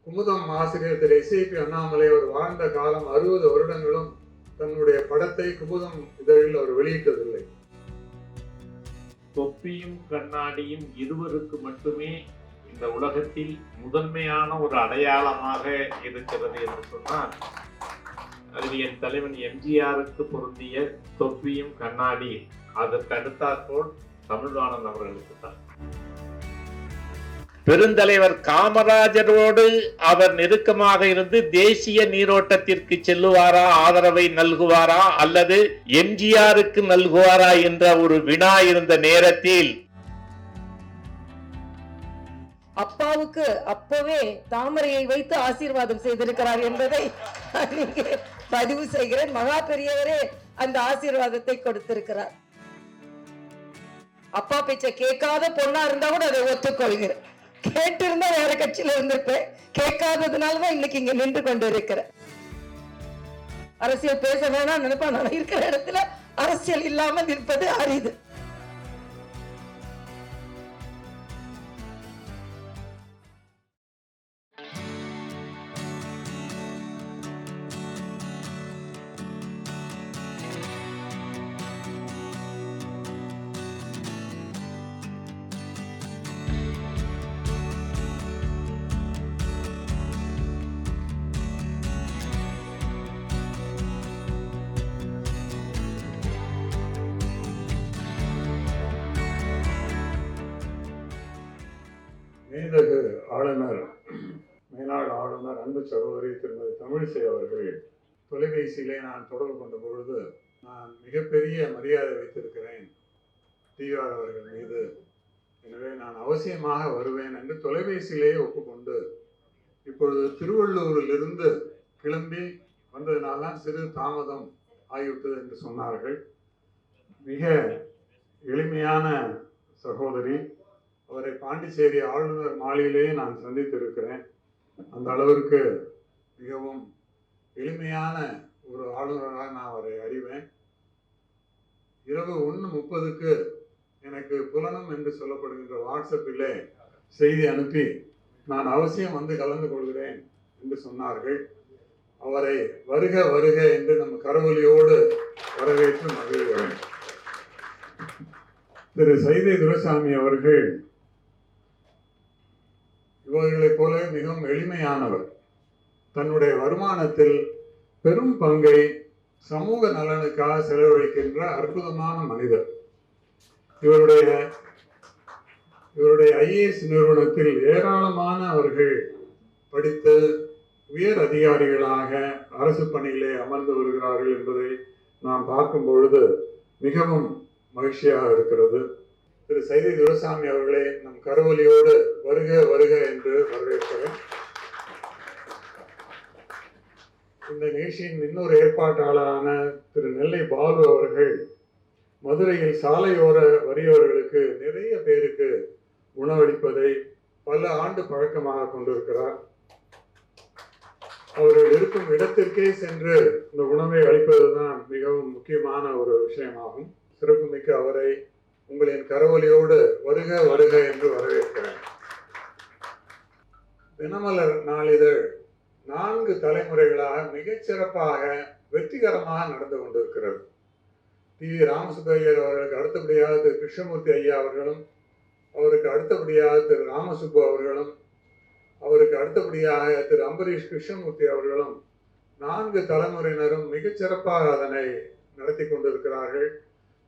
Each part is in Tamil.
குமுதம் ஆசிரியர் திரு எஸ்.ஐ.பி. அண்ணாமலை அவர் வாழ்ந்த காலம் 60 வருடங்களும் தன்னுடைய படத்தை குமுதம் இதழில் அவர் வெளியிட்டதில்லை. தொப்பியும் கண்ணாடியும் இருவருக்கு மட்டுமே இந்த உலகத்தில் முதன்மையான ஒரு அடையாளமாக இருக்கிறது என்று சொன்னால் அதில் என் தலைவன் எம்ஜிஆருக்கு பொருந்திய தொப்பியும் கண்ணாடி அதற்கு அடுத்தாற்போல் தமிழ்வாணன் அவர்களுக்கு தான். பெருந்தலைவர் காமராஜரோடு அவர் நெருக்கமாக இருந்து தேசிய நீரோட்டத்திற்கு செல்லுவாரா, ஆதரவை நல்குவாரா அல்லது எம்ஜிஆருக்கு நல்குவாரா என்ற ஒரு வினா இருந்த நேரத்தில் அப்பாவுக்கு அப்பவே தாமரையை வைத்து ஆசீர்வாதம் செய்திருக்கிறார் என்பதை நீங்க பதிவு செய்கிறேன். மகா பெரியவரே அந்த ஆசீர்வாதத்தை கொடுத்திருக்கிறார். அப்பா பேச்ச கேட்காத பொண்ணா இருந்தா கூட அதை ஒத்துக்கொள்கிறேன். கேட்டு இருந்தா வேற கட்சியில இருந்திருப்பேன். கேட்காததுனாலதான் இன்னைக்கு இங்க நின்று கொண்டு இருக்கிறேன். அரசியல் பேச வேணாம் நினைப்பா, நான் இருக்கிற இடத்துல அரசியல் இல்லாமல் இருப்பது அரிது. மேதகு ஆளுநர், மேனாள் ஆளுநர் அன்பு சகோதரி திருமதி தமிழிசை அவர்கள் தொலைபேசியிலே நான் தொடர்பு கொண்ட பொழுது நான் மிகப்பெரிய மரியாதை வைத்திருக்கிறேன் டிஆர் அவர்கள் மீது, எனவே நான் அவசியமாக வருவேன் என்று தொலைபேசியிலேயே ஒப்புக்கொண்டு இப்பொழுது திருவள்ளூரிலிருந்து கிளம்பி வந்ததினால்தான் சிறு தாமதம் ஆகிவிட்டது என்று சொன்னார்கள். மிக எளிமையான சகோதரி. அவரை பாண்டிச்சேரி ஆளுநர் மாளிகையிலேயே நான் சந்தித்திருக்கிறேன். அந்த அளவிற்கு மிகவும் எளிமையான ஒரு ஆளுநராக நான் அவரை அறிவேன். இரவு 1:30 எனக்கு புலனம் என்று சொல்லப்படுகின்ற வாட்ஸ்அப்பிலே செய்தி அனுப்பி நான் அவசியம் வந்து கலந்து கொள்கிறேன் என்று சொன்னார்கள். அவரை வருக வருக என்று நம்ம கரவொலியோடு வரவேற்று மகிழ்கிறேன். திரு சைதை துரைசாமி அவர்கள் இவர்களைப் போல மிகவும் எளிமையானவர். தன்னுடைய வருமானத்தில் பெரும் பங்கை சமூக நலனுக்காக செலவழிக்கின்ற அற்புதமான மனிதர். இவருடைய ஐஏஎஸ் நிறுவனத்தில் ஏராளமான அவர்கள் படித்து உயர் அதிகாரிகளாக அரசு பணியிலே அமர்ந்து வருகிறார்கள் என்பதை நாம் பார்க்கும் பொழுது மிகவும் மகிழ்ச்சியாக இருக்கிறது. திரு சைதை துரைசாமி அவர்களே நம் கரவொலியோடு வருக வருக என்று வரவேற்கிறேன். இந்த நிகழ்ச்சியின் இன்னொரு ஏற்பாட்டாளரான திரு நெல்லை பாலு அவர்கள் மதுரையில் சாலையோர வறியவர்களுக்கு நிறைய பேருக்கு உணவளிப்பதை பல ஆண்டு பழக்கமாக கொண்டிருக்கிறார். அவர்கள் இருக்கும் இடத்திற்கே சென்று இந்த உணவை அளிப்பதுதான் மிகவும் முக்கியமான ஒரு விஷயமாகும். சிறப்புமிக்க அவரை உங்களின் கரவொலியோடு வருக வருக என்று வரவேற்கிறேன். தினமலர் நாளிதழ் 4 தலைமுறைகளாக மிகச்சிறப்பாக வெற்றிகரமாக நடந்து கொண்டிருக்கிறது. டி.வி. ராமசுப்பையர் அவர்களுக்கு அடுத்தபடியாக திரு கிருஷ்ணமூர்த்தி ஐயா அவர்களும், அவருக்கு அடுத்தபடியாக திரு ராமசுப்பு அவர்களும், அவருக்கு அடுத்தபடியாக திரு அம்பரீஷ் கிருஷ்ணமூர்த்தி அவர்களும் 4 தலைமுறையினரும் மிகச்சிறப்பாக அதனை நடத்தி கொண்டிருக்கிறார்கள்.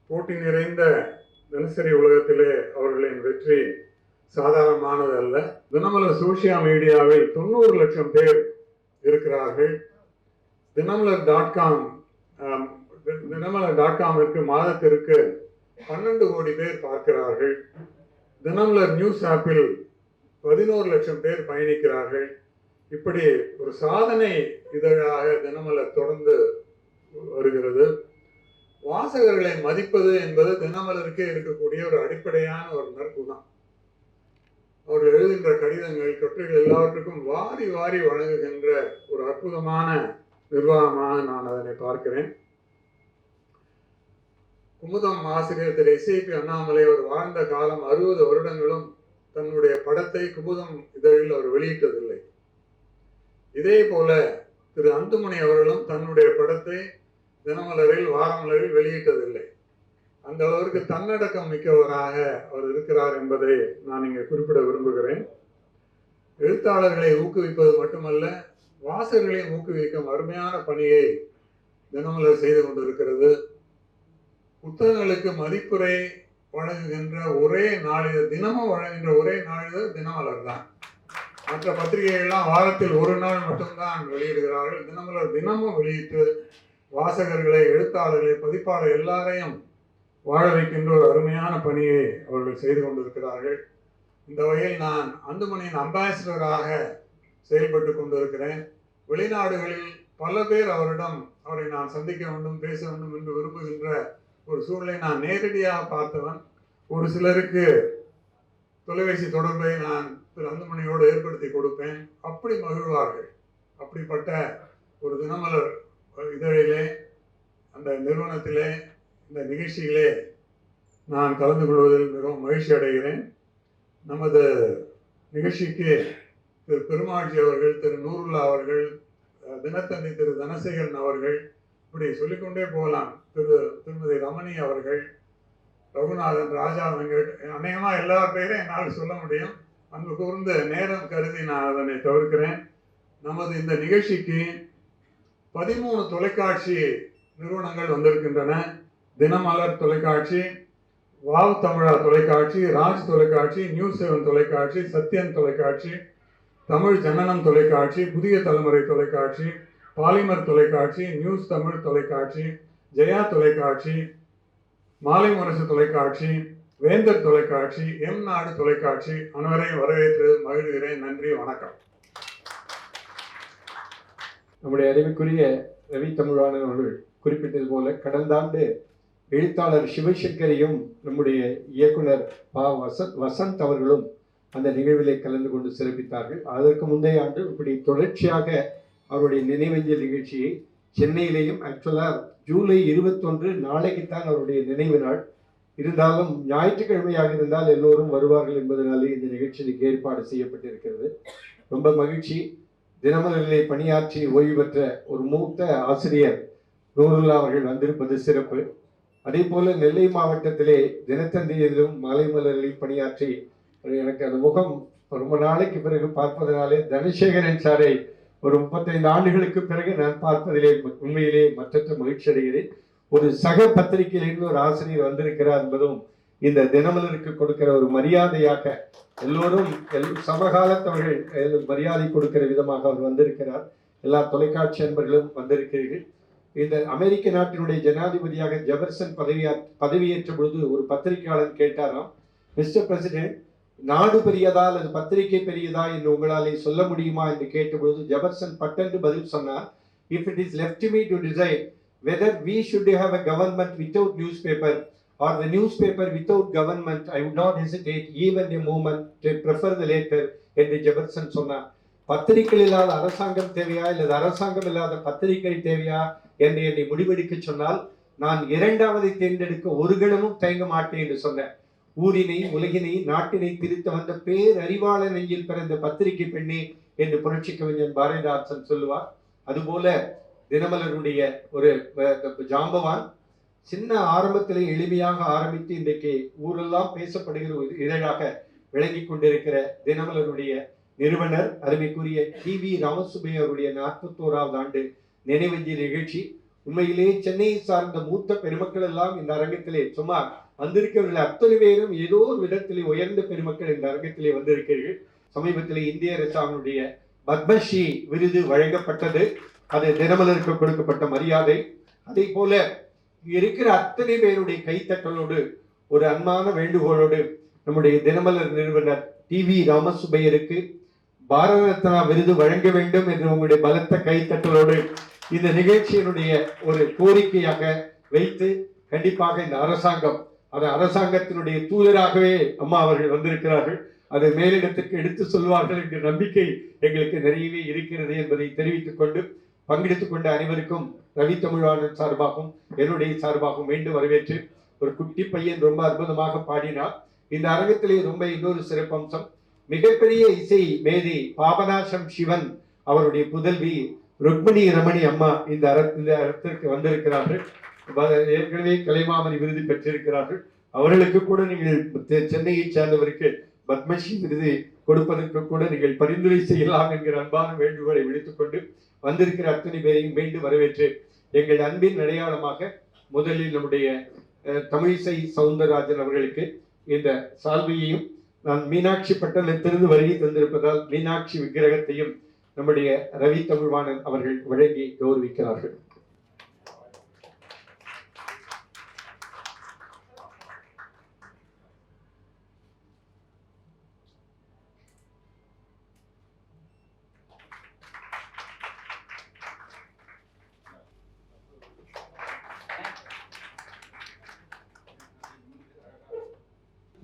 போட்டி நிறைந்த தினசரி உலகத்திலே அவர்களின் வெற்றி சாதாரணமானது அல்ல. தினமலர் சோசியல் மீடியாவில் 90 லட்சம் பேர் இருக்கிறார்கள். தினமலர்.com மாதத்திற்கு 12 கோடி பேர் பார்க்கிறார்கள். தினமலர் நியூஸ் ஆப்பில் 11 லட்சம் பேர் பயணிக்கிறார்கள். இப்படி ஒரு சாதனை இதழாக தினமலர் தொடர்ந்து வருகிறது. வாசகர்களை மதிப்பது என்பது தினமலருக்கே இருக்கக்கூடிய ஒரு அடிப்படையான ஒரு நற்பு தான். அவர்கள் எழுதுகின்ற கடிதங்கள், கட்டுரைகள் எல்லாவற்றுக்கும் வாரி வாரி வழங்குகின்ற ஒரு அற்புதமான நிர்வாகமாக நான் அதனை பார்க்கிறேன். குமுதம் ஆசிரியர் திரு எஸ்.ஐ.பி. அண்ணாமலை அவர் வாழ்ந்த காலம் 60 வருடங்களும் தன்னுடைய படத்தை குமுதம் இதழில் அவர் வெளியிட்டதில்லை. இதே போல திரு அந்துமணி அவர்களும் தன்னுடைய படத்தை தினமலரில் வாரமலரில் வெளியிட்டதில்லை. அந்த அளவிற்கு தன்னடக்கம் மிக்கவராக அவர் இருக்கிறார் என்பதை நான் இங்கே குறிப்பிட விரும்புகிறேன். எழுத்தாளர்களை ஊக்குவிப்பது மட்டுமல்ல, வாசகர்களையும் ஊக்குவிக்கும் அருமையான பணியை தினமலர் செய்து கொண்டிருக்கிறது. புத்தகங்களுக்கு மதிப்புரை வழங்குகின்ற ஒரே நாளிதழ், தினமும் வழங்குகின்ற ஒரே நாளிதழ் தினமலர் தான். மற்ற பத்திரிகைகள்லாம் வாரத்தில் ஒரு நாள் மட்டும்தான் வெளியிடுகிறார்கள். தினமலர் தினமும் வெளியிட்டு வாசகர்களை, எழுத்தாளர்களை, பதிப்பாளர் எல்லாரையும் வாழ வைக்கின்ற ஒரு அருமையான பணியை அவர்கள் செய்து கொண்டிருக்கிறார்கள். இந்த வகையில் நான் அந்துமணியின் அம்பாசிடராக செயல்பட்டு கொண்டிருக்கிறேன். வெளிநாடுகளில் பல பேர் அவரை நான் சந்திக்க வேண்டும், பேச வேண்டும் என்று விரும்புகின்ற ஒரு சூழலை நான் நேரடியாக பார்த்தவன். ஒரு சிலருக்கு தொலைபேசி தொடர்பை நான் திரு அந்துமணியோடு ஏற்படுத்தி கொடுப்பேன். அப்படி மகிழ்வார்கள். அப்படிப்பட்ட ஒரு தினமலர் இதழிலே, அந்த நிறுவனத்திலே, இந்த நிகழ்ச்சியிலே நான் கலந்து கொள்வதில் மிகவும் மகிழ்ச்சி அடைகிறேன். நமது நிகழ்ச்சிக்கு திரு பெருமாட்சி அவர்கள், திரு நூருல்லா அவர்கள், தினத்தந்தி திரு தனசேகரன் அவர்கள், இப்படி சொல்லிக்கொண்டே போகலாம், திருமதி ரமணி அவர்கள், ரகுநாதன், ராஜா வெங்கட், அநேகமாக எல்லா பேரையும் என்னால் சொல்ல முடியும். அங்கு கூர்ந்த நேரம் கருதி நான் அதனை தவிர்க்கிறேன். நமது இந்த நிகழ்ச்சிக்கு 13 தொலைக்காட்சி நிறுவனங்கள் வந்திருக்கின்றன. தினமலர் தொலைக்காட்சி, வாவ் தமிழா தொலைக்காட்சி, ராஜ் தொலைக்காட்சி, நியூஸ் 7 தொலைக்காட்சி, சத்யன் தொலைக்காட்சி, தமிழ் ஜனனம் தொலைக்காட்சி, புதிய தலைமுறை தொலைக்காட்சி, பாலிமர் தொலைக்காட்சி, நியூஸ் தமிழ் தொலைக்காட்சி, ஜெயா தொலைக்காட்சி, மாலை முரசு தொலைக்காட்சி, வேந்தர் தொலைக்காட்சி, எம் நாடு தொலைக்காட்சி, அனைவரையும் வரவேற்று மகிழ்கிறேன். நன்றி, வணக்கம். நம்முடைய அறிவுக்குரிய ரவி தமிழ்வாணன் அவர்கள் குறிப்பிட்டது போல கடந்த ஆண்டு எழுத்தாளர் சிவசங்கரையும் நம்முடைய இயக்குனர் வசந்த் அவர்களும் அந்த நிகழ்விலே கலந்து கொண்டு சிறப்பித்தார்கள். அதற்கு முந்தைய ஆண்டு இப்படி தொடர்ச்சியாக அவருடைய நினைவஞ்சல் நிகழ்ச்சியை சென்னையிலேயும், ஆக்சுவலாக ஜூலை 21 நாளைக்குத்தான் அவருடைய நினைவு நாள், இருந்தாலும் ஞாயிற்றுக்கிழமையாக இருந்தால் எல்லோரும் வருவார்கள் என்பதனாலே இந்த நிகழ்ச்சிக்கு ஏற்பாடு செய்யப்பட்டிருக்கிறது. ரொம்ப மகிழ்ச்சி. தினமலரிலே பணியாற்றி ஓய்வு பெற்ற ஒரு மூத்த ஆசிரியர் நூருல்லா அவர்கள் வந்திருப்பது சிறப்பு. அதே போல நெல்லை மாவட்டத்திலே தினத்தந்தியிலும் மாலை மலரில் பணியாற்றி எனக்கு அந்த முகம் ரொம்ப நாளைக்கு பிறகு பார்ப்பதனாலே தனசேகரன் சாரை ஒரு 35 ஆண்டுகளுக்கு பிறகு நான் பார்ப்பதிலே உண்மையிலே மற்றற்ற மகிழ்ச்சி அடைகிறேன். ஒரு சக பத்திரிகையிலிருந்து ஒரு ஆசிரியர் வந்திருக்கிறார் என்பதும் இந்த தினமலருக்கு கொடுக்கிற ஒரு மரியாதையாக, எல்லோரும் சமகாலத்தவர்கள் மரியாதை கொடுக்கிற விதமாக அவர் வந்திருக்கிறார். எல்லா தொலைக்காட்சி அன்பர்களும் வந்திருக்கிறீர்கள். இந்த அமெரிக்க நாட்டினுடைய ஜனாதிபதியாக ஜெபர்சன் பதவியேற்ற பொழுது ஒரு பத்திரிகையாளர் கேட்டாராம், மிஸ்டர் பிரசிடென்ட், நாடு பெரியதா அல்லது பத்திரிகை பெரியதா என்று உங்களாலே சொல்ல முடியுமா என்று கேட்டபொழுது ஜெபர்சன் பட்டென்று பதில் சொன்னார், if it is left me to decide whether we should have a government without newspaper or the newspaper without government, I would not hesitate even a moment to prefer the latter என்று ஜெபர்சன் சொன்னார். பத்திரிகை இல்லாத அரசாங்கம் தேவையா இல்லது அரசாங்கம் இல்லாத பத்திரிகை தேவையா என்று என்னை முடிவெடுக்க சொன்னால் நான் இரண்டாவதை தேர்ந்தெடுக்க ஒரு கணமும் தயங்க மாட்டேன் என்று சொன்னேன். ஊரினை, உலகினை, நாட்டினை திருத்த வந்த பேரறிவாள நெஞ்சில் பிறந்த பத்திரிகை பெண்ணே என்று புரட்சி கவிஞன் பாரதிதாசன் சொல்லுவார். அதுபோல தினமலருடைய ஒரு ஜாம்பவான் சின்ன ஆரம்பத்திலே எளிமையாக ஆரம்பித்து இன்றைக்கு ஊரெல்லாம் பேசப்படுகிற ஒரு இதழாக விளங்கி கொண்டிருக்கிற தினமலருடைய நிறுவனர் அருமைக்குரிய டிவி ராமசுப்பையா அவருடைய 41வது ஆண்டு நினைவஞ்சலி நிகழ்ச்சி. உண்மையிலே சென்னையை சார்ந்த மூத்த பெருமக்கள் எல்லாம் இந்த அரங்கத்திலே சும்மா வந்திருக்கவில்லை, அத்தனை பேரும் ஏதோ ஒரு விதத்திலே உயர்ந்த பெருமக்கள் இந்த அரங்கத்திலே வந்திருக்கிறீர்கள். சமீபத்திலே இந்திய அரசாங்கனுடைய பத்மஸ்ரீ விருது வழங்கப்பட்டது. அது தினமலருக்கு கொடுக்கப்பட்ட மரியாதை. அதே போல இருக்கிற அத்தனை பேருடைய கைத்தட்டலோடு ஒரு அன்பான வேண்டுகோளோடு நம்முடைய தினமலர் நிறுவனர் டிவி ராமசுப்பையருக்கு பாரத ரத்னா விருது வழங்க வேண்டும் என்று உங்களுடைய பலத்த கைத்தட்டலோடு இந்த நிகழ்ச்சியினுடைய ஒரு கோரிக்கையாக வைத்து, கண்டிப்பாக இந்த அரசாங்கம், அது அரசாங்கத்தினுடைய தூதராகவே அம்மா அவர்கள் வந்திருக்கிறார்கள், அதை மேலிடத்துக்கு எடுத்து சொல்வார்கள் என்ற நம்பிக்கை எங்களுக்கு நிறையவே இருக்கிறது என்பதை தெரிவித்துக் கொண்டு பங்கெடுத்துக் கொண்ட அனைவருக்கும் ரவி தமிழ்வாணன் சார்பாகவும் என்னுடைய சார்பாகவும் மீண்டும் வரவேற்று, ஒரு குட்டி பையன் ரொம்ப அற்புதமாக பாடினார். இந்த அரங்கத்திலே ரொம்ப இன்னொரு சிறப்பம்சம், மிகப்பெரிய இசை மேதை பாபநாசம் சிவன் அவருடைய புதல்வி ருக்மணி ரமணி அம்மா இந்த அரத்திற்கு வந்திருக்கிறார்கள். ஏற்கனவே கலைமாமணி விருது பெற்றிருக்கிறார்கள். அவர்களுக்கு கூட நீங்கள் சென்னையை சேர்ந்தவருக்கு பத்மஸ்ரீ விருது கொடுப்பதற்கு கூட நீங்கள் பரிந்துரை செய்யலாம் என்கிற அன்பான வேண்டுகோளை விடுத்துக் கொண்டு வந்திருக்கிற அத்தனை பேரையும் மீண்டும் வரவேற்று எங்கள் அன்பின் அடையாளமாக முதலில் நம்முடைய தமிழிசை சவுந்தரராஜன் அவர்களுக்கு இந்த சால்வையையும், நான் மீனாட்சி பட்டணத்திலிருந்து வருகை தந்திருப்பதால் மீனாட்சி விக்கிரகத்தையும் நம்முடைய ரவி தமிழ்வாணன் அவர்கள் வழங்கி கௌரவிக்கிறார்கள்.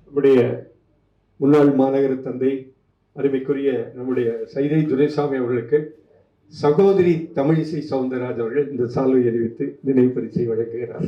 நம்முடைய முன்னாள் மாநகர தந்தை அருமைக்குரிய நம்முடைய சைதை துரைசாமி அவர்களுக்கு சகோதரி தமிழிசை சவுந்தரராஜ் அவர்கள் இந்த சால்வை அறிவித்து நினைவு பரிசை வழங்குகிறார்.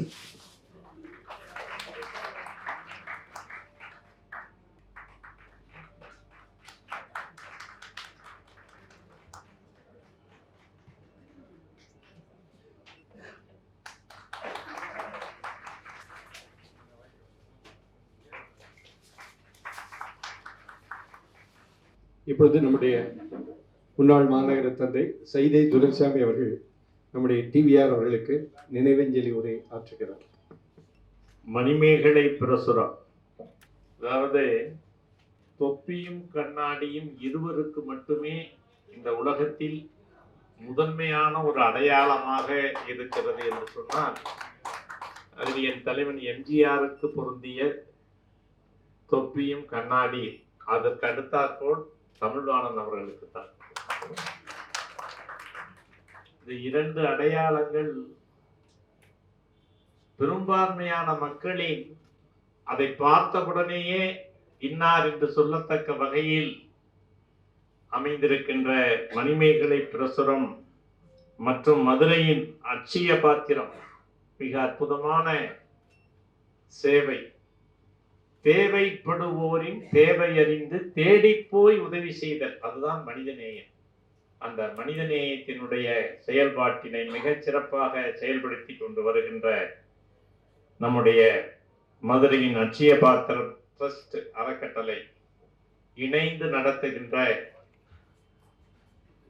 இப்பொழுது நம்முடைய முன்னாள் மாநகர தந்தை சைதை துரைசாமி அவர்கள் நம்முடைய டிவிஆர் அவர்களுக்கு நினைவஞ்சலி உரை ஆற்றுகிறார். மணிமேகலை பிரசுரம், அதாவது தொப்பியும் கண்ணாடியும் இருவருக்கு மட்டுமே இந்த உலகத்தில் முதன்மையான ஒரு அடையாளமாக இருக்கிறது என்று சொன்னால் அதில் என் தலைவன் எம்ஜிஆருக்கு பொருந்திய தொப்பியும் கண்ணாடி, அதற்கு அடுத்தாற்போல் தமிழ்வாணன் அவர்களுக்கு தான். இந்த இரண்டு அடையாளங்கள் பெரும்பான்மையான மக்களின் அதை பார்த்தவுடனேயே இன்னார் என்று சொல்லத்தக்க வகையில் அமைந்திருக்கின்ற மணிமேகலை பிரசுரம் மற்றும் மதுரையின் அட்சய பாத்திரம் மிக அற்புதமான சேவை. தேவைப்படுவோரின் தேவை அறிந்து தேடிப்போய் உதவி செய்தல், அதுதான் மனிதநேயம். அந்த மனிதநேயத்தினுடைய செயல்பாட்டினை மிகச் சிறப்பாக செயல்படுத்தி கொண்டு வருகின்ற நம்முடைய மதுரையின் அட்சய பாத்திரம் ட்ரஸ்ட் அறக்கட்டளை இணைந்து நடத்துகின்ற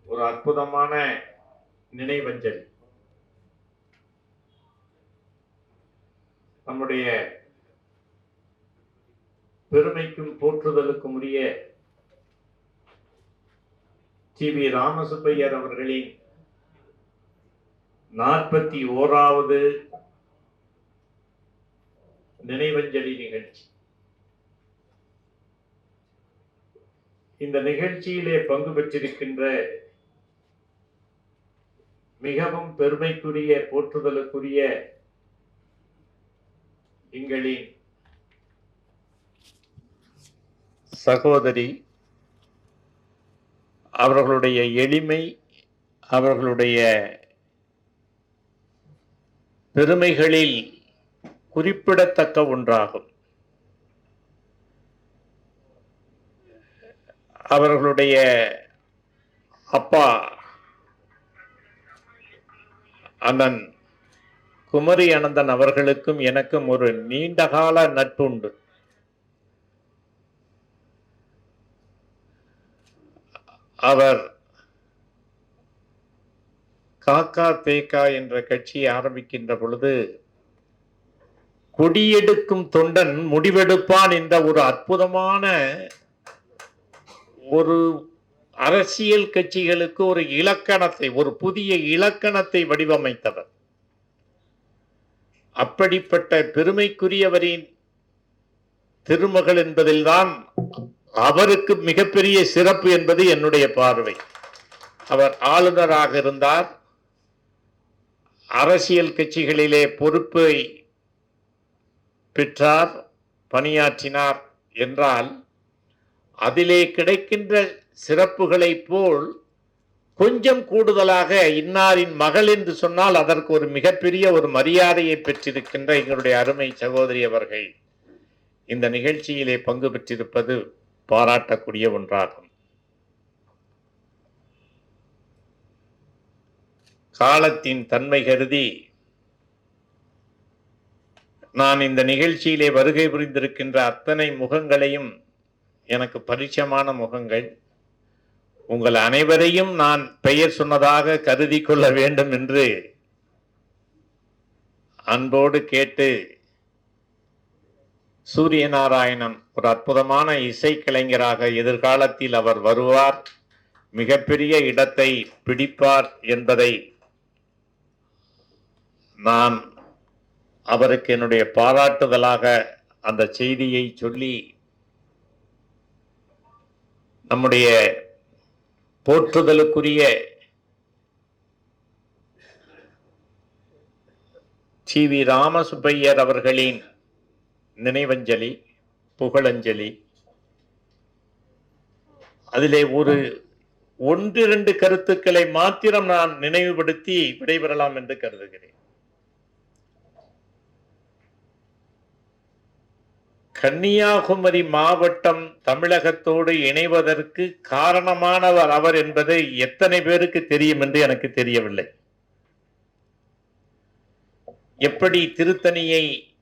ஒரு அற்புதமான நினைவஞ்சலி. நம்முடைய பெருமைக்கும் போற்றுதலுக்கும் உரிய டி.வி. ராமசுப்பையர் அவர்களின் 41வது நினைவஞ்சலி நிகழ்ச்சி. இந்த நிகழ்ச்சியிலே பங்கு பெற்றிருக்கின்ற மிகவும் பெருமைக்குரிய போற்றுதலுக்குரிய எங்களின் சகோதரி, அவர்களுடைய எளிமை அவர்களுடைய பெருமைகளில் குறிப்பிடத்தக்க ஒன்றாகும். அவர்களுடைய அப்பா அண்ணன் குமரி அனந்தன் அவர்களுக்கும் எனக்கும் ஒரு நீண்டகால நட்புண்டு. அவர் காக்கா தேக்கா என்ற கட்சியை ஆரம்பிக்கின்ற பொழுது கொடியெடுக்கும் தொண்டன் முடிவெடுப்பான் என்ற ஒரு அற்புதமான ஒரு அரசியல் கட்சிகளுக்கு ஒரு இலக்கணத்தை, ஒரு புதிய இலக்கணத்தை வடிவமைத்தவர். அப்படிப்பட்ட பெருமைக்குரியவரின் திருமகள் என்பதில்தான் அவருக்கு மிகப்பெரிய சிறப்பு என்பது என்னுடைய பார்வை. அவர் ஆளுநராக இருந்தார், அரசியல் கட்சிகளிலே பொறுப்பை பெற்றார், பணியாற்றினார் என்றால் அதிலே கிடைக்கின்ற சிறப்புகளை போல் கொஞ்சம் கூடுதலாக இன்னாரின் மகள் என்று சொன்னால் அதற்கு ஒரு மிகப்பெரிய ஒரு மரியாதையை பெற்றிருக்கின்ற எங்களுடைய அருமை சகோதரி அவர்கள் இந்த நிகழ்ச்சியிலே பங்கு பெற்றிருப்பது பாராட்டக்கூடிய ஒன்றாகும். காலத்தின் தன்மை கருதி நான் இந்த நிகழ்ச்சியிலே வருகை புரிந்திருக்கின்ற அத்தனை முகங்களையும், எனக்கு பரிச்சயமான முகங்கள், உங்கள் அனைவரையும் நான் பெயர் சொன்னதாக கருதி கொள்ள வேண்டும் என்று அன்போடு கேட்டு, சூரிய நாராயணன் ஒரு அற்புதமான இசைக்கலைஞராக எதிர்காலத்தில் அவர் வருவார், மிகப்பெரிய இடத்தை பிடிப்பார் என்பதை நான் அவருக்கு என்னுடைய பாராட்டுதலாக அந்த செய்தியை சொல்லி, நம்முடைய போற்றுதலுக்குரிய டி.வி. ராமசுப்பையர் அவர்களின் நினைவஞ்சலி, புகழஞ்சலி, அதிலே ஒன்றிரண்டு கருத்துக்களை மாத்திரம் நான் நினைவுபடுத்தி விடைபெறலாம் என்று கருதுகிறேன். கன்னியாகுமரி மாவட்டம் தமிழகத்தோடு இணைவதற்கு காரணமானவர் அவர் என்பதை எத்தனை பேருக்கு தெரியும் என்று எனக்கு தெரியவில்லை. எப்படி திருத்தணியை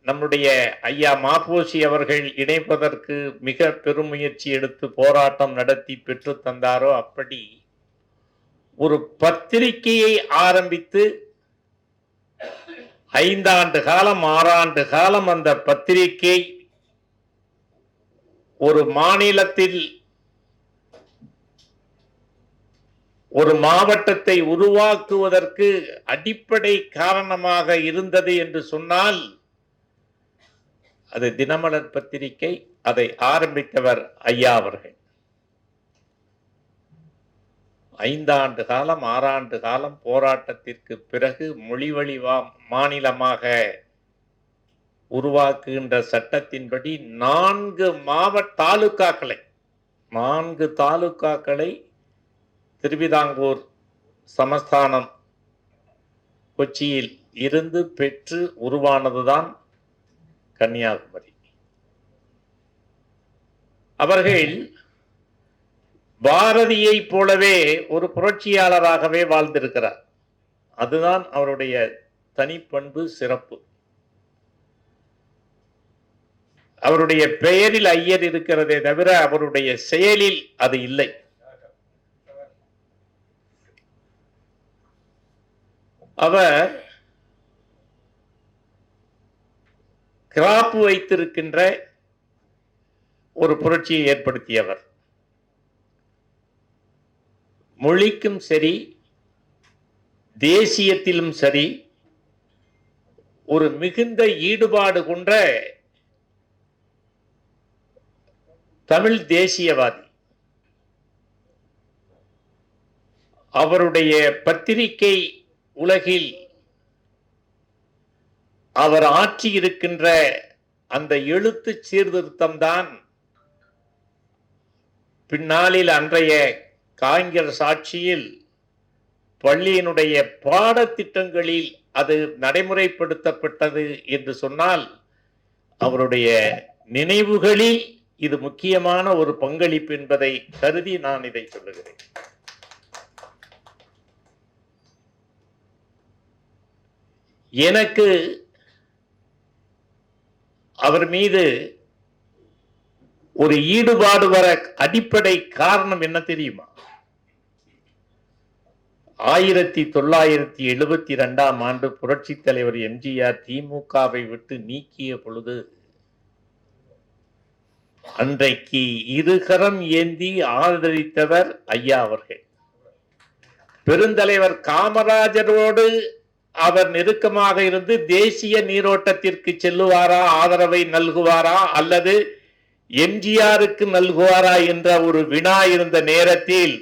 நம்முடைய ஐயா மாப்போசி அவர்கள் இணைப்பதற்கு மிக பெருமுயற்சி எடுத்து போராட்டம் நடத்தி பெற்று தந்தாரோ, அப்படி ஒரு பத்திரிகையை ஆரம்பித்து 5 ஆண்டு காலம் 6 ஆண்டு காலம் அந்த பத்திரிகை ஒரு மாநிலத்தில் ஒரு மாவட்டத்தை உருவாக்குவதற்கு அடிப்படை காரணமாக இருந்தது என்று சொன்னால் அது தினமலர் பத்திரிகை. அதை ஆரம்பித்தவர் ஐயா அவர்கள். 5 ஆண்டு காலம் 6 ஆண்டு காலம் போராட்டத்திற்கு பிறகு மொழிவழி மாநிலமாக உருவாக்குகின்ற சட்டத்தின்படி 4 தாலுக்காக்களை திருவிதாங்கூர் சமஸ்தானம் கொச்சியில் இருந்து பெற்று உருவானதுதான் கன்னியாகுமரி. அவர்கள் பாரதியை போலவே ஒரு புரட்சியாளராகவே வாழ்ந்திருக்கிறார். அதுதான் அவருடைய தனிப்பண்பு, சிறப்பு. அவருடைய பெயரில் ஐயர் இருக்கிறதே தவிர அவருடைய செயலில் அது இல்லை. அவர் கிராப்பு வைத்திருக்கின்ற ஒரு புரட்சியை ஏற்படுத்தியவர். மொழிக்கும் சரி, தேசியத்திலும் சரி ஒரு மிகுந்த ஈடுபாடு கொண்ட தமிழ் தேசியவாதி. அவருடைய பத்திரிகை உலகில் அவர் ஆற்றியிருக்கின்ற அந்த எழுத்து சீர்திருத்தம் தான் பின்னாளில் அன்றைய காங்கிரஸ் ஆட்சியில் பள்ளியினுடைய பாடத்திட்டங்களில் அது நடைமுறைப்படுத்தப்பட்டது என்று சொன்னால் அவருடைய நினைவுகளில் இது முக்கியமான ஒரு பங்களிப்பு என்பதை கருதி நான் இதை சொல்லுகிறேன். எனக்கு அவர் மீது ஒரு ஈடுபாடு வர அடிப்படை காரணம் என்ன தெரியுமா? 1972ஆம் ஆண்டு புரட்சி தலைவர் எம்ஜிஆர் திமுகவை விட்டு நீக்கிய பொழுது அன்றைக்கு இருகரம் ஏந்தி ஆதரித்தவர் ஐயா அவர்கள். பெருந்தலைவர் காமராஜரோடு அவர் நெருக்கமாக இருந்து தேசிய நீரோட்டத்திற்கு செல்லுவாரா, ஆதரவை நல்குவாரா அல்லது எம்ஜிஆருக்கு நல்குவாரா என்ற ஒரு வினா இருந்த நேரத்தில்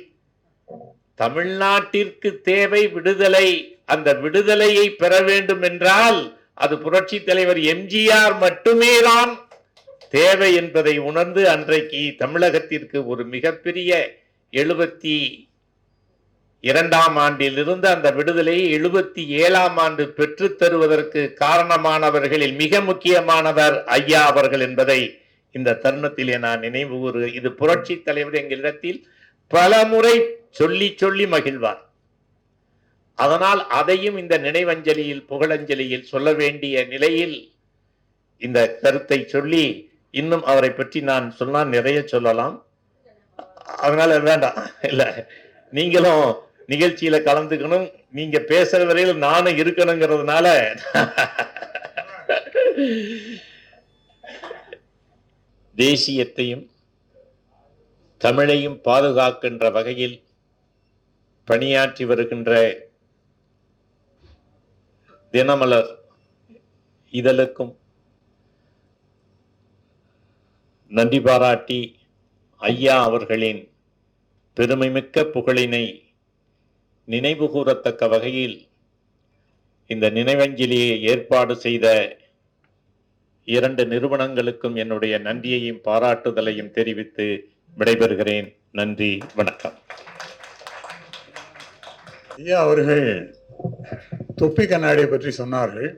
தமிழ்நாட்டிற்கு தேவை விடுதலை. அந்த விடுதலையை பெற வேண்டும் என்றால் அது புரட்சி தலைவர் எம்ஜிஆர் மட்டுமே தான் தேவை என்பதை உணர்ந்து அன்றைக்கு தமிழகத்திற்கு ஒரு மிகப்பெரிய 72ஆம் ஆண்டில் இருந்து அந்த விடுதலையை 77ஆம் ஆண்டு பெற்றுத் தருவதற்கு காரணமானவர்களில் மிக முக்கியமானவர் ஐயா அவர்கள் என்பதை இந்த தருணத்திலே நான் நினைவு கூறு. இது புரட்சி தலைவர் எங்களிடத்தில் பல முறை சொல்லி சொல்லி மகிழ்வார். அதனால் அதையும் இந்த நினைவஞ்சலியில் புகழஞ்சலியில் சொல்ல வேண்டிய நிலையில் இந்த கருத்தை சொல்லி, இன்னும் அவரை பற்றி நான் சொன்னால் நிறைய சொல்லலாம். அதனால வேண்டாம். இல்ல, நீங்களும் நிகழ்ச்சியில கலந்துக்கணும், நீங்க பேசுற வரையில் நானும் இருக்கணுங்கிறதுனால தேசியத்தையும் தமிழையும் பாதுகாக்கின்ற வகையில் பணியாற்றி வருகின்ற தினமலர் இதழுக்கும் நன்றி பாராட்டி, ஐயா அவர்களின் பெருமைமிக்க புகழினை நினைவு கூறத்தக்க வகையில் இந்த நினைவஞ்சலியை ஏற்பாடு செய்த 2 நிறுவனங்களுக்கும் என்னுடைய நன்றியையும் பாராட்டுதலையும் தெரிவித்து விடைபெறுகிறேன். நன்றி, வணக்கம். ஐயா அவர்கள் தொப்பி கண்ணாடியை பற்றி சொன்னார்கள்.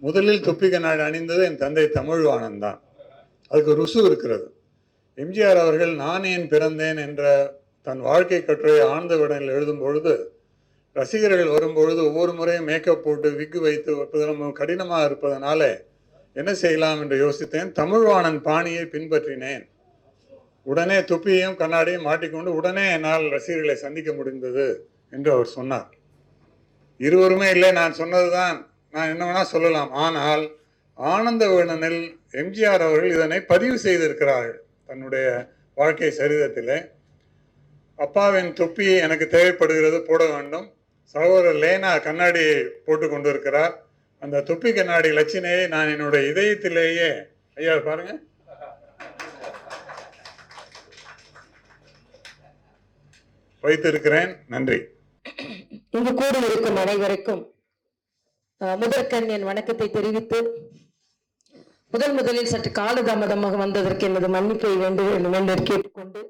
முதலில் தொப்பி கண்ணாடி அணிந்தது என் தந்தை தமிழ்வாணன் தான். அதுக்கு ருசு இருக்கிறது. எம்ஜிஆர் அவர்கள் நான் ஏன் பிறந்தேன் என்ற தன் வாழ்க்கை கட்டுரையை ஆழ்ந்த விடலில் எழுதும் பொழுது, ரசிகர்கள் வரும்பொழுது ஒவ்வொரு முறையும் மேக்கப் போட்டு விக்கு வைத்து வைப்பதெல்லாம் கடினமாக இருப்பதனால என்ன செய்யலாம் என்று யோசித்தேன். தமிழ்வாணன் பாணியை பின்பற்றினேன். உடனே தொப்பியையும் கண்ணாடியும் மாட்டிக்கொண்டு உடனே என்னால் ரசிகர்களை சந்திக்க முடிந்தது என்று அவர் சொன்னார். இருவருமே இல்லை, நான் சொன்னதுதான், நான் என்ன வேணா சொல்லலாம். ஆனால் ஆனந்த விகடனில் எம்ஜிஆர் அவர்கள் இதனை பதிவு செய்திருக்கிறார்கள் தன்னுடைய வாழ்க்கை சரிதத்திலே. அப்பாவின் தொப்பி எனக்கு தேவைப்படுகிறது, போட வேண்டும். சகோதரர் லேனா கண்ணாடி போட்டு கொண்டிருக்கிறார். அந்த தொப்பி கண்ணாடி லட்சணையை நான் என்னுடைய இதயத்திலேயே, ஐயா பாருங்க, வைத்திருக்கிறேன். நன்றி. இங்கு கூடி இருக்கும் அனைவருக்கும் முதற்கண் என் வணக்கத்தை தெரிவித்து, முதலில் சற்று காலதாமதமாக வந்ததற்கு எனது மன்னிப்பை வேண்டும் என்று கேட்டுக்கொண்டு,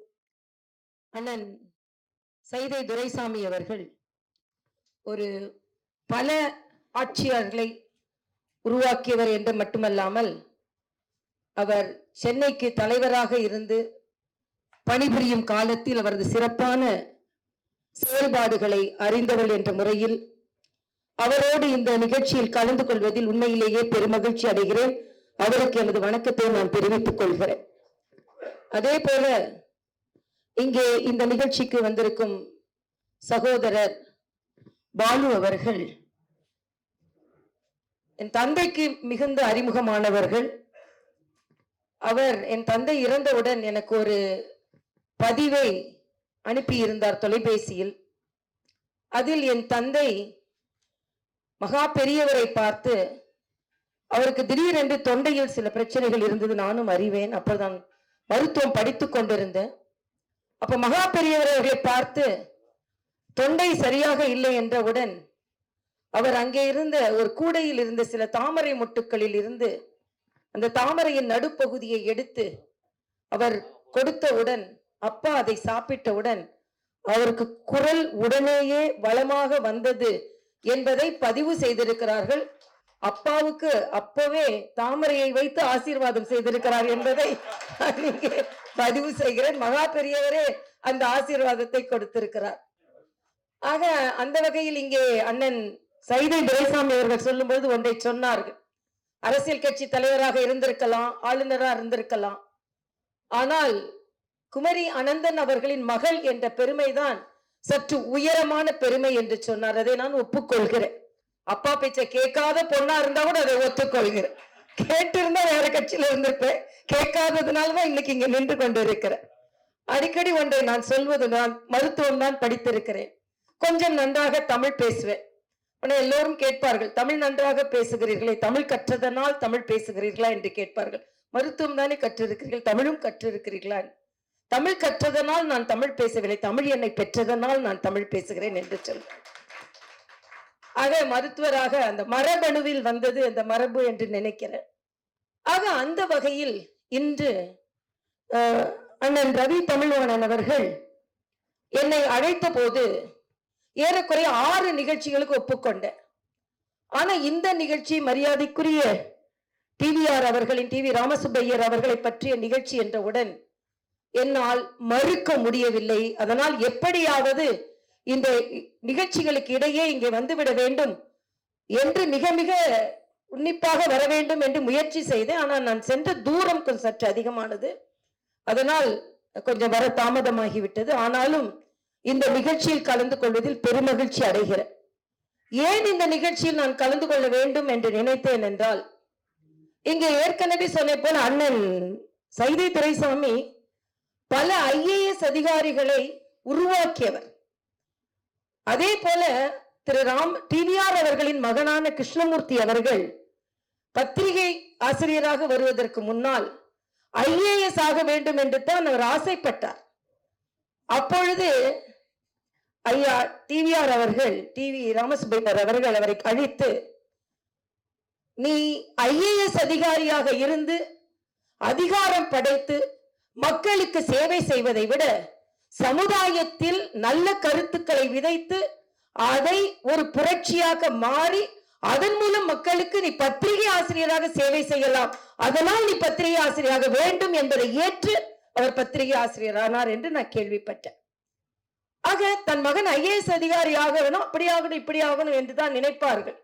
அண்ணன் சைதை துரைசாமி அவர்கள் ஒரு பல ஆட்சியாளர்களை உருவாக்கியவர் என்று மட்டுமல்லாமல், அவர் சென்னைக்கு தலைவராக இருந்து பணிபுரியும் காலத்தில் அவரது சிறப்பான செயல்பாடுகளை அறிந்தவர் என்ற முறையில் அவரோடு இந்த நிகழ்ச்சியில் கலந்து கொள்வதில் உண்மையிலேயே பெருமகிழ்ச்சி அடைகிறேன். அவருக்கு எனது வணக்கத்தை நான் தெரிவித்துக் கொள்கிறேன். அதே போல இங்கே இந்த நிகழ்ச்சிக்கு வந்திருக்கும் சகோதரர் பாலு அவர்கள் என் தந்தைக்கு மிகுந்த அறிமுகமானவர்கள். அவர் என் தந்தை இறந்தவுடன் எனக்கு ஒரு பதிவை அனுப்பியிருந்தார் தொலைபேசியில். அதில் என் தந்தை மகா பெரியவரை பார்த்து, அவருக்கு திடீரென்று தொண்டையில் சில பிரச்சனைகள் இருந்தது, நானும் அறிவேன், அப்போதான் மருத்துவம் படித்துக் கொண்டிருந்தேன். அப்ப மகா பெரியவர்களை பார்த்து தொண்டை சரியாக இல்லை என்றவுடன் அவர் அங்கே இருந்த ஒரு கூடையில் இருந்த சில தாமரை மொட்டுக்களில் இருந்து அந்த தாமரையின் நடுப்பகுதியை எடுத்து அவர் கொடுத்தவுடன், அப்பா அதை சாப்பிட்டவுடன் அவருக்கு குரல் உடனேயே வளமாக வந்தது என்பதை பதிவு செய்திருக்கிறார்கள். அப்பாவுக்கு அப்பவே தாமரையை வைத்து ஆசீர்வாதம் செய்திருக்கிறார் என்பதை நான் இங்கே பதிவு செய்கிறேன். மகா பெரியவரே அந்த ஆசீர்வாதத்தை கொடுத்திருக்கிறார். ஆக அந்த வகையில் இங்கே அண்ணன் சைதை துரைசாமி அவர்கள் சொல்லும்போது ஒன்றை சொன்னார்கள். அரசியல் கட்சி தலைவராக இருந்திருக்கலாம், ஆளுநராக இருந்திருக்கலாம், ஆனால் குமரி அனந்தன் அவர்களின் மகள் என்ற பெருமைதான் சற்று உயரமான பெருமை என்று சொன்னார். அதை நான் ஒப்புக்கொள்கிறேன். அப்பா பேச்சை கேட்காத பொண்ணா இருந்தா கூட அதை ஒத்துக்கொள்கிறேன். கேட்டு இருந்தா வேற கட்சியில இருந்திருப்பேன். கேட்காததுனாலதான் இன்னைக்கு இங்க நின்று கொண்டு இருக்கிறேன். அடிக்கடி ஒன்றை நான் சொல்வது, நான் மருத்துவம் தான் படித்திருக்கிறேன், கொஞ்சம் நன்றாக தமிழ் பேசுவேன். ஆனால் எல்லோரும் கேட்பார்கள், தமிழ் நன்றாக பேசுகிறீர்களே, தமிழ் கற்றதனால் தமிழ் பேசுகிறீர்களா என்று கேட்பார்கள். மருத்துவம் தானே கற்றிருக்கிறீர்கள், தமிழும் கற்றிருக்கிறீர்களா? தமிழ் கற்றதனால் நான் தமிழ் பேசவில்லை, தமிழ் என்னை பெற்றதனால் நான் தமிழ் பேசுகிறேன் என்று சொல்றேன். ஆக மருத்துவராக அந்த மரபணுவில் வந்தது அந்த மரபு என்று நினைக்கிறேன். ஆக அந்த வகையில் இன்று அண்ணன் ரவி தமிழ்வாணன் அவர்கள் என்னை அழைத்த போது ஏறக்குறைய 6 நிகழ்ச்சிகளுக்கு ஒப்புக்கொண்டேன். ஆனா இந்த நிகழ்ச்சி மரியாதைக்குரிய டிவிஆர் அவர்களின், டிவி ராமசுப்பையர் அவர்களை பற்றிய நிகழ்ச்சி என்றவுடன் என்னால் மறுக்க முடியவில்லை. அதனால் எப்படியாவது இந்த நிகழ்ச்சிகளுக்கு இடையே இங்கே வந்துவிட வேண்டும் என்று மிக மிக உன்னிப்பாக வர வேண்டும் என்று முயற்சி செய்தேன். ஆனால் நான் சென்ற தூரம் கொஞ்சம் சற்று அதிகமானது, அதனால் கொஞ்சம் வர தாமதமாகிவிட்டது. ஆனாலும் இந்த நிகழ்ச்சியில் கலந்து கொள்வதில் பெருமகிழ்ச்சி அடைகிறேன். ஏன் இந்த நிகழ்ச்சியில் நான் கலந்து கொள்ள வேண்டும் என்று நினைத்தேன் என்றால், இங்கே ஏற்கனவே சொன்ன போல அண்ணன் சைதை துரைசாமி பல IAS அதிகாரிகளை உருவாக்கியவர். அதே போல திரு TVR அவர்களின் மகனான கிருஷ்ணமூர்த்தி அவர்கள் பத்திரிகை ஆசிரியராக வருவதற்கு முன்னால் IAS ஆக வேண்டும் என்று தான் அவர் ஆசைப்பட்டார். அப்பொழுது ஐயா TVR அவர்கள், TV ராமசுப்பையர் அவர்கள் அவரை அழைத்து, நீ IAS அதிகாரியாக இருந்து அதிகாரம் படைத்து மக்களுக்கு சேவை செய்வதை விட சமுதாயத்தில் நல்ல கருத்துக்களை விதைத்து அதை ஒரு புரட்சியாக மாறி அதன் மூலம் மக்களுக்கு நீ பத்திரிகை ஆசிரியராக சேவை செய்யலாம், அதனால் நீ பத்திரிகை ஆசிரியராக வேண்டும் என்பதை ஏற்று அவர் பத்திரிகை ஆசிரியரானார் என்று நான் கேள்விப்பட்டேன். ஆக தன் மகன் IAS அதிகாரி ஆகணும், அப்படி ஆகணும் இப்படி ஆகணும் என்றுதான் நினைப்பார்கள்.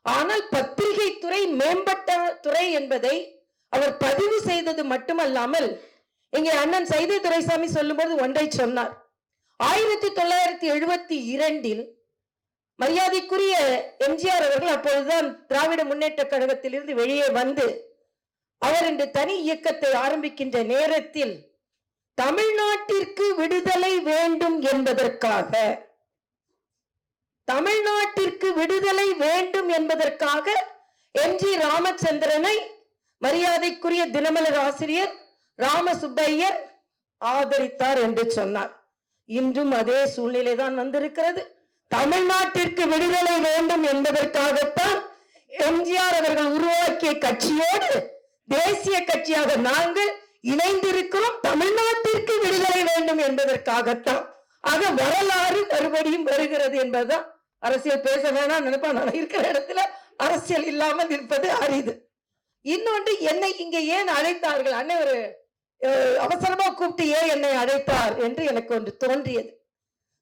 ஆனால் பத்திரிகை துறை மேம்பட்ட துறை என்பதை அவர் பதிவு செய்தது மட்டுமல்லாமல், இங்கே அண்ணன் சைதை துரைசாமி சொல்லும்போது ஒன்றை சொன்னார். 1972 மரியாதைக்குரிய எம்ஜிஆர் அவர்கள் அப்பொழுதுதான் திராவிட முன்னேற்ற கழகத்தில் இருந்து வெளியே வந்து அவர் இன்று தனி இயக்கத்தை ஆரம்பிக்கின்ற நேரத்தில் தமிழ்நாட்டிற்கு விடுதலை வேண்டும் என்பதற்காக, தமிழ்நாட்டிற்கு விடுதலை வேண்டும் என்பதற்காக MG ராமச்சந்திரனை மரியாதைக்குரிய தினமலர் ஆசிரியர் ராமசுப்பையர் ஆதரித்தார் என்று சொன்னார். இன்றும் அதே சூழ்நிலை தான் வந்திருக்கிறது. தமிழ்நாட்டிற்கு விடுதலை வேண்டும் என்பதற்காகத்தான் எம்ஜிஆர் அவர்கள் உருவாக்கிய கட்சியோடு தேசிய கட்சியாக நாங்கள் இணைந்திருக்கிறோம். தமிழ்நாட்டிற்கு விடுதலை வேண்டும் என்பதற்காகத்தான். ஆக வரலாறு மறுபடியும் வருகிறது என்பதுதான். அரசியல் பேச வேணாம் நினைப்பா, நான் இருக்கிற இடத்துல அரசியல் இல்லாமல் இருப்பது அரிது. இன்னொன்று, என்னை இங்கே ஏன் அழைத்தார்கள், அண்ணன் ஒரு அவசரமா கூப்பிட்டு ஏன் என்னை அழைத்தார் என்று எனக்கு ஒன்று தோன்றியது.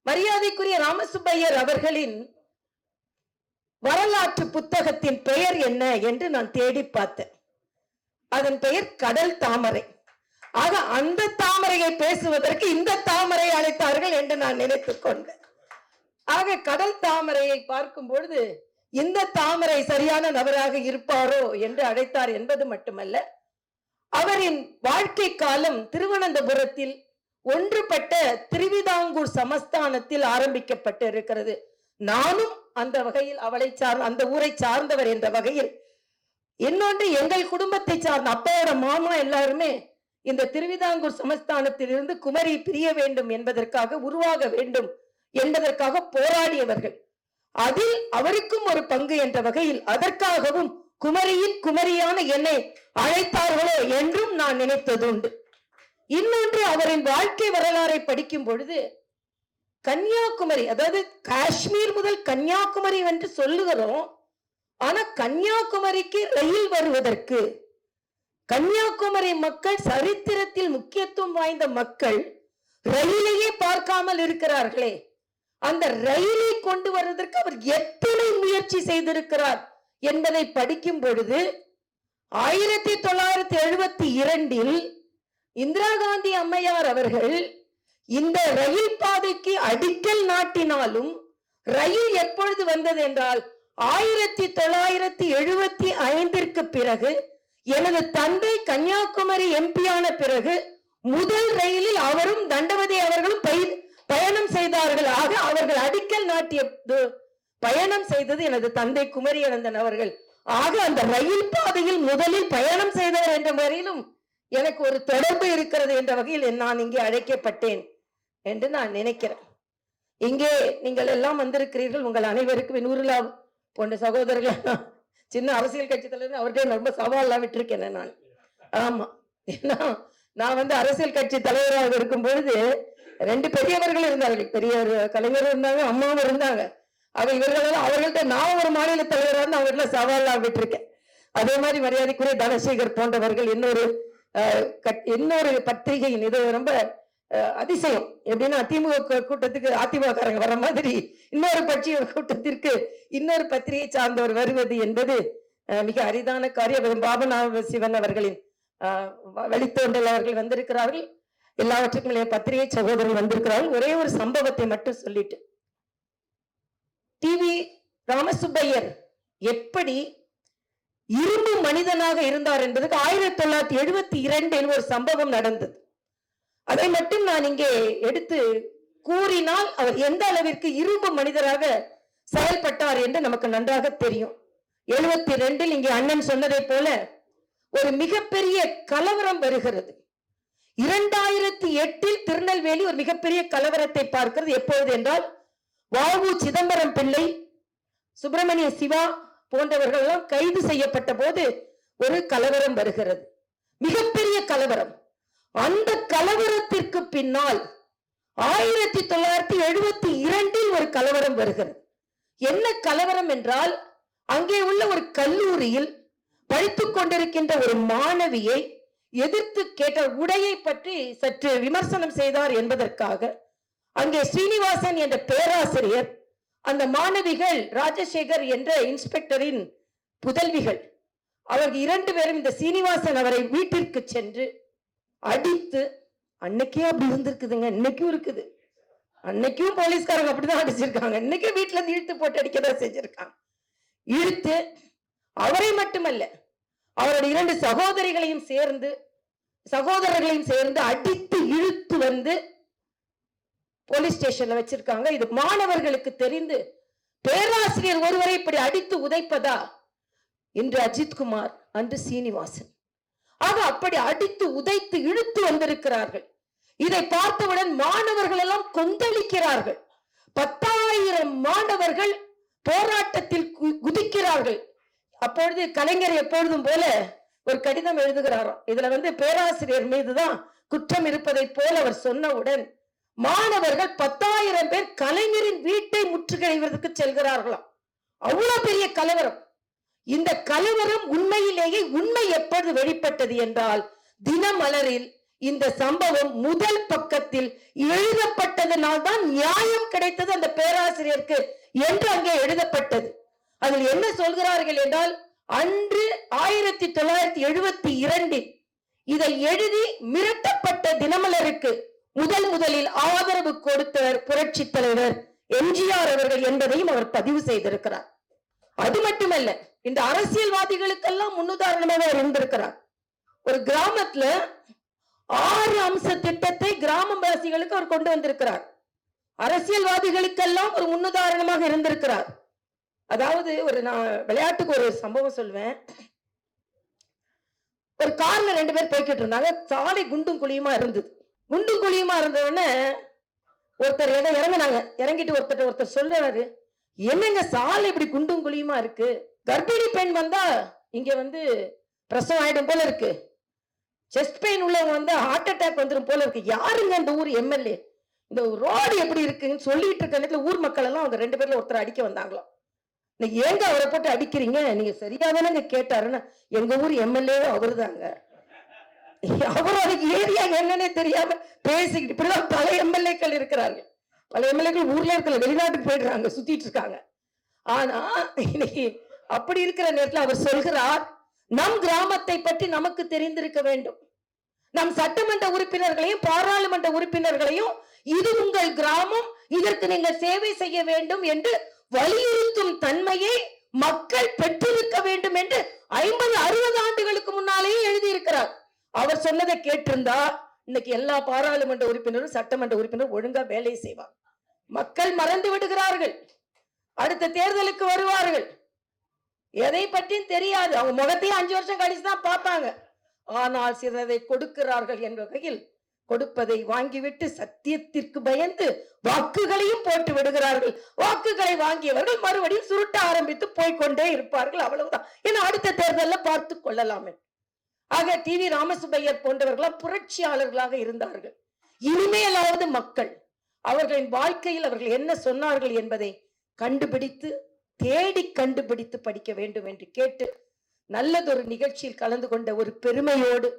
மரியாதைக்குரிய ராமசுப்பையர் அவர்களின் வரலாற்று புத்தகத்தின் பெயர் என்ன என்று நான் தேடி பார்த்தேன். அதன் பெயர் கடல் தாமரை. ஆக அந்த தாமரையை பேசுவதற்கு இந்த தாமரை அழைத்தார்கள் என்று நான் நினைத்துக் கொண்டேன். ஆக கடல் தாமரையை பார்க்கும் பொழுது இந்த தாமரை சரியான நபராக இருப்பாரோ என்று அழைத்தார் என்பது மட்டுமல்ல, அவரின் வாழ்க்கை காலம் திருவனந்தபுரத்தில் ஒன்றுபட்ட திருவிதாங்கூர் சமஸ்தானத்தில் ஆரம்பிக்கப்பட்டு இருக்கிறது. நானும் அந்த வகையில் அவளை அந்த ஊரை சார்ந்தவர் என்ற வகையில், இன்னொன்று எங்கள் குடும்பத்தை சார்ந்த அப்பாவோட மாமா எல்லாருமே இந்த திருவிதாங்கூர் சமஸ்தானத்தில் இருந்து குமரி பிரிய வேண்டும் என்பதற்காக, உருவாக வேண்டும் என்பதற்காக போராடியவர்கள். அதில் அவருக்கும் ஒரு பங்கு என்ற வகையில் அதற்காகவும் குமரியின் குமரியான என்னை அழைத்தார்களோ என்றும் நான் நினைத்தது உண்டு. இன்னொன்று, அவரின் வாழ்க்கை வரலாறை படிக்கும் பொழுது கன்னியாகுமரி, அதாவது காஷ்மீர் முதல் கன்னியாகுமரி என்று சொல்லுகிறோம். ஆனா கன்னியாகுமரிக்கு ரயில் வருவதற்கு, கன்னியாகுமரி மக்கள் சரித்திரத்தில் முக்கியத்துவம் வாய்ந்த மக்கள், ரயிலையே பார்க்காமல் இருக்கிறார்களே, அந்த ரயிலை கொண்டு வருவதற்கு அவர் எத்தனை முயற்சி செய்திருக்கிறார் என்பதை படிக்கும் பொழுது 1972 இந்திரா காந்தி அம்மையார் அவர்கள் இந்த ரயில் பாதைக்கு அடிக்கல் நாட்டினாலும் ரயில் எப்பொழுது வந்தது என்றால் 1975 பிறகு, எனது தந்தை கன்னியாகுமரி MP ஆன பிறகு முதல் ரயிலில் அவரும் தண்டவதி அவர்களும் பயணம் செய்தார்கள். ஆக அவர்கள் அடிக்கல் நாட்டிய பயணம் செய்தது எனது தந்தை குமரி அனந்தன் அவர்கள். ஆக அந்த ரயில் பாதையில் முதலில் பயணம் செய்தவர் என்ற வகையிலும் எனக்கு ஒரு தொடர்பு இருக்கிறது என்ற வகையில் நான் இங்கே அழைக்கப்பட்டேன் என்று நான் நினைக்கிறேன். இங்கே நீங்கள் எல்லாம் வந்திருக்கிறீர்கள். உங்கள் அனைவருக்கும் நூறுலா போன்ற சகோதரர்கள், சின்ன அரசியல் கட்சி தலைவர், அவர்கிட்ட ரொம்ப சவாலெல்லாம் விட்டுருக்கேன் நான். ஆமா, ஏன்னா நான் அரசியல் கட்சி தலைவராக இருக்கும் பொழுது 2 பெரியவர்கள் இருந்தார்கள். பெரியவர் கலைஞர் இருந்தாங்க, அம்மாவும் இருந்தாங்க. ஆக இவர்கள் அவர்கள்ட்ட நான் ஒரு மாநில தலைவராக இருந்து அவர்கள சவாலெல்லாம் விட்டுருக்கேன். அதே மாதிரி மரியாதைக்குரிய தனசேகர் போன்றவர்கள் இன்னொரு பத்திரிகையின், இது ரொம்ப அதிசயம். எப்படின்னா திமுக கூட்டத்துக்கு அதிமுககாரங்க வர மாதிரி இன்னொரு கட்சி கூட்டத்திற்கு இன்னொரு பத்திரிகை சார்ந்தவர் வருவது என்பது மிக அரிதான காரியம். பாபநாத சிவன் அவர்களின் வழித்தோன்றல் அவர்கள் வந்திருக்கிறார்கள். எல்லாவற்றுக்கும் பத்திரிகை சகோதரர்கள் வந்திருக்கிறார்கள். ஒரே ஒரு சம்பவத்தை மட்டும் சொல்லிட்டு, டிவி ராமசுப்பையர் எப்படி இரும்பு மனிதனாக இருந்தார் என்பதுக்கு 1972 ஒரு சம்பவம் நடந்தது. அதை மட்டும் நான் இங்கே எடுத்து கூறினால் அவர் எந்த அளவிற்கு இரும்பு மனிதராக செயல்பட்டார் என்று நமக்கு நன்றாக தெரியும். 72 இங்கே அண்ணன் சொன்னதை போல ஒரு மிகப்பெரிய கலவரம் வருகிறது. 2008 திருநெல்வேலி ஒரு மிகப்பெரிய கலவரத்தை பார்க்கிறது. எப்பொழுது என்றால் வாவு சிதம்பரம் பிள்ளை, சுப்பிரமணிய சிவா போன்றவர்கள் எல்லாம் கைது செய்யப்பட்ட போது ஒரு கலவரம் வருகிறது, மிகப்பெரிய கலவரம். அந்த கலவரத்திற்கு பின்னால் 1972 ஒரு கலவரம் வருகிறது. என்ன கலவரம் என்றால், அங்கே உள்ள ஒரு கல்லூரியில் படித்துக் கொண்டிருக்கின்ற ஒரு மாணவியை எதிர்த்து கேட்ட உடையை பற்றி சற்று விமர்சனம் செய்தார் என்பதற்காக அங்கே ஸ்ரீனிவாசன் என்ற பேராசிரியர், அந்த மாணவிகள் ராஜசேகர் என்ற இன்ஸ்பெக்டரின் புதல்விகள், அவர்கள் 2 பேரும் இந்த சீனிவாசன் அவரை வீட்டிற்கு சென்று அடித்து, அன்னைக்கே அப்படி இருந்திருக்குதுங்க, இன்னைக்கும் இருக்குது. அன்னைக்கும் போலீஸ்காரங்க அப்படிதான் அடிச்சிருக்காங்க, இன்னைக்கும் வீட்டுல இருந்து இழுத்து போட்டு அடிக்கதான் செஞ்சிருக்காங்க. இழுத்து அவரை மட்டுமல்ல, அவருடைய 2 சகோதரர்களையும் சேர்ந்து அடித்து இழுத்து வந்து போலீஸ் ஸ்டேஷன்ல வச்சிருக்காங்க. இது மாணவர்களுக்கு தெரிந்து பேராசிரியர் ஒருவரை இப்படி அடித்து உதைப்பதா? இன்று அஜித்குமார், அன்று சீனிவாசன். ஆக அப்படி அடித்து உதைத்து இழுத்து வந்திருக்கிறார்கள். இதை பார்த்தவுடன் மாணவர்கள் எல்லாம் கொந்தளிக்கிறார்கள். 10,000 மாணவர்கள் போராட்டத்தில் குதிக்கிறார்கள். அப்பொழுது கலைஞர் எப்பொழுதும் போல ஒரு கடிதம் எழுதுகிறாராம். இதுல பேராசிரியர் மீதுதான் குற்றம் இருப்பதை போல அவர் சொன்னவுடன் மாணவர்கள் 10,000 பேர் கலைஞரின் வீட்டை முற்றுகையிடுவதற்கு செல்கிறார்களாம். அவ்வளவு பெரிய கலவரம். இந்த கலவரம் உண்மையிலேயே உண்மை எப்பொழுது வெளிப்பட்டது என்றால், தினமலரில் இந்த சம்பவம் முதல் பக்கத்தில் எழுதப்பட்டதனால் தான் நியாயம் கிடைத்தது அந்த பேராசிரியருக்கு என்று அங்கே எழுதப்பட்டது. அதில் என்ன சொல்கிறார்கள் என்றால், அன்று 1972 இதை எழுதி மிரட்டப்பட்ட தினமலருக்கு முதலில் ஆதரவு கொடுத்தவர் புரட்சி தலைவர் எம்ஜிஆர் அவர்கள் என்பதையும் அவர் பதிவு செய்திருக்கிறார். அது மட்டுமல்ல, இந்த அரசியல்வாதிகளுக்கெல்லாம் முன்னுதாரணமாக அவர் இருந்திருக்கிறார். ஒரு கிராமத்துல 6 அம்ச திட்டத்தை கிராமவாசிகளுக்கு அவர் கொண்டு வந்திருக்கிறார். அரசியல்வாதிகளுக்கெல்லாம் ஒரு முன்னுதாரணமாக இருந்திருக்கிறார். அதாவது நான் விளையாட்டுக்கு ஒரு சம்பவம் சொல்வேன். ஒரு கார்ல 2 பேர் போய்கிட்டு இருந்தாங்க. சாலை குண்டும் குழியுமா இருந்தது. குண்டும் குழியுமா இருந்தவொடனே ஒருத்தர் இறங்கினாங்க. இறங்கிட்டு ஒருத்தர் சொல்றாரு, என்னங்க சாலை இப்படி குண்டும் குழியுமா இருக்கு, கர்ப்பிணி பெண் வந்தா இங்க பிரசவம் ஆயிடும் போல இருக்கு, செஸ்ட் பெயின் உள்ளவங்க ஹார்ட் அட்டாக் வந்துடும் போல இருக்கு, யாருங்க இந்த ஊர் எம்எல்ஏ, இந்த ரோடு எப்படி இருக்குன்னு சொல்லிட்டு இருக்க நேரத்துல ஊர் மக்கள் எல்லாம் அவங்க 2 பேர்ல ஒருத்தர் அடிக்க வந்தாங்களாம். ஏங்க அவரை போட்டு அடிக்கிறீங்க, நீங்க சரியாதானங்க கேட்டாருன்னா, எங்க ஊர் எம்எல்ஏ அவரு தாங்க, அவரோட ஏரியா என்னன்னே தெரியாம பேசிக்கிட்டு இப்படிதான் பல எம்எல்ஏக்கள் இருக்கிறார்கள். பல எம்எல்ஏக்கள் ஊர்ல இருக்கிற வெளிநாட்டுக்கு போயிடுறாங்க, சுத்திட்டு இருக்காங்க. ஆனா இன்னைக்கு அப்படி இருக்கிற நேரத்தில் அவர் சொல்கிறார், நம் கிராமத்தை பற்றி நமக்கு தெரிந்திருக்க வேண்டும். நம் சட்டமன்ற உறுப்பினர்களையும் பாராளுமன்ற உறுப்பினர்களையும் இது உங்கள் கிராமம், இதற்கு நீங்கள் சேவை செய்ய வேண்டும் என்று வலியுறுத்தும் தன்மையை மக்கள் பெற்றிருக்க வேண்டும் என்று 50-60 ஆண்டுகளுக்கு முன்னாலேயே எழுதியிருக்கிறார். அவர் சொன்னதை கேட்டிருந்தா இன்னைக்கு எல்லா பாராளுமன்ற உறுப்பினரும் சட்டமன்ற உறுப்பினரும் ஒழுங்கா வேலை செய்வார். மக்கள் மறந்து விடுகிறார்கள், அடுத்த தேர்தலுக்கு வருவார்கள், எதை பற்றியும் தெரியாது, அவங்க முகத்தையும் 5 வருஷம் கழிச்சுதான் பார்ப்பாங்க. ஆனால் சிலரை கொடுக்கிறார்கள் என்ற வகையில் கொடுப்பதை வாங்கிவிட்டு சத்தியத்திற்கு பயந்து வாக்குகளையும் போட்டு விடுகிறார்கள். வாக்குகளை வாங்கியவர்கள் மறுபடியும் சுருட்ட ஆரம்பித்து போய்கொண்டே இருப்பார்கள். அவ்வளவுதான். ஏன்னா அடுத்த தேர்தலில் பார்த்து கொள்ளலாமே. ஆக டிவி ராமசுப்பையர் போன்றவர்களாம் புரட்சியாளர்களாக இருந்தார்கள். இனிமேலாவது மக்கள் அவர்களின் வாழ்க்கையில் அவர்கள் என்ன சொன்னார்கள் என்பதை கண்டுபிடித்து தேடி கண்டுபிடித்து படிக்க வேண்டும் என்று கேட்டு, நல்லதொரு நிகழ்ச்சியில் கலந்து கொண்ட ஒரு பெருமையோடு,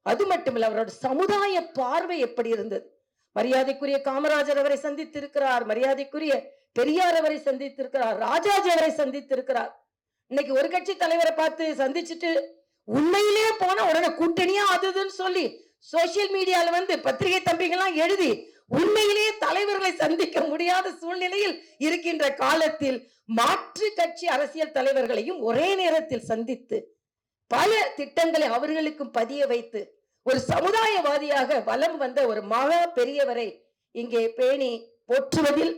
அது மட்டுமல்ல அவரோட சமுதாய பார்வை எப்படி இருந்தது, மரியாதைக்குரிய காமராஜர் அவரை சந்தித்திருக்கிறார், மரியாதைக்குரிய பெரியார் அவரை சந்தித்திருக்கிறார், ராஜாஜி அவரை சந்தித்திருக்கிறார். இன்னைக்கு ஒரு கட்சி தலைவரை பார்த்து சந்திச்சுட்டு உண்மையிலேயே போனா உடனே கூட்டணியா அதுன்னு சொல்லி சோசியல் மீடியால வந்து பத்திரிகை தம்பிகள்லாம் எழுதி உண்மையிலேயே தலைவர்களை சந்திக்க முடியாத சூழ்நிலையில் இருக்கின்ற காலத்தில் மாற்று கட்சி அரசியல் தலைவர்களையும் ஒரே நேரத்தில் சந்தித்து பல திட்டங்களை அவர்களுக்கும் பதிய வைத்து ஒரு சமுதாயவாதியாக வலம் வந்த ஒரு மகா பெரியவரை இங்கே பேணி போற்றுவதில்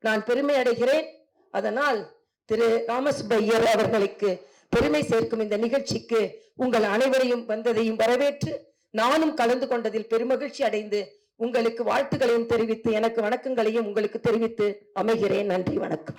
நான் பெருமை அடைகிறேன். அதனால் திரு ராமசுப்பையர் அவர்களுக்கு பெருமை சேர்க்கும் இந்த நிகழ்ச்சிக்கு உங்கள் அனைவரையும் வந்ததையும் வரவேற்று நானும் கலந்து கொண்டதில் பெருமகிழ்ச்சி அடைந்து உங்களுக்கு வாழ்த்துக்களையும் தெரிவித்து எனக்கு வணக்கங்களையும் உங்களுக்கு தெரிவித்து அமைகிறேன். நன்றி, வணக்கம்.